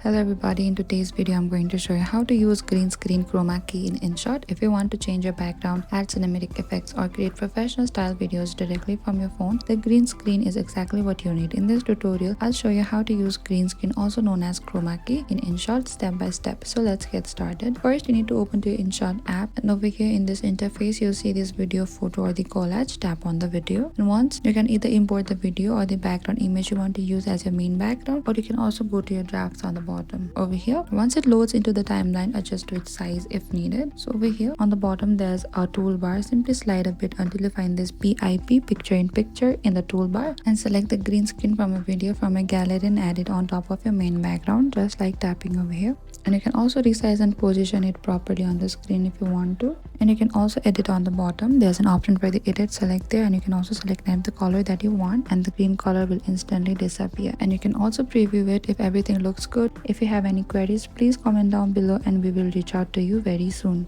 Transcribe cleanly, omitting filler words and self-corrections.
Hello everybody, in today's video I'm going to show you how to use green screen chroma key in InShot if you want to change your background, add cinematic effects or create professional style videos directly from your phone. The green screen is exactly what you need. In this tutorial, I'll show you how to use green screen, also known as chroma key, in InShot step by step. So let's get started. First, you need to open to your InShot app, and over here in this interface you'll see this video, photo or the collage. Tap on the video, and once you can either import the video or the background image you want to use as your main background, or you can also go to your drafts on the bottom over here. Once it loads into the timeline, adjust to its size if needed. So over here on the bottom there's a toolbar. Simply slide a bit until you find this PIP, picture in picture, in the toolbar, and select the green screen from a video from a gallery and add it on top of your main background, just like tapping over here. And you can also resize and position it properly on the screen if you want to. And you can also edit on the bottom. There's an option for the edit. Select there, and you can also select the color that you want, and the green color will instantly disappear. And you can also preview it if everything looks good. If you have any queries, please comment down below and we will reach out to you very soon.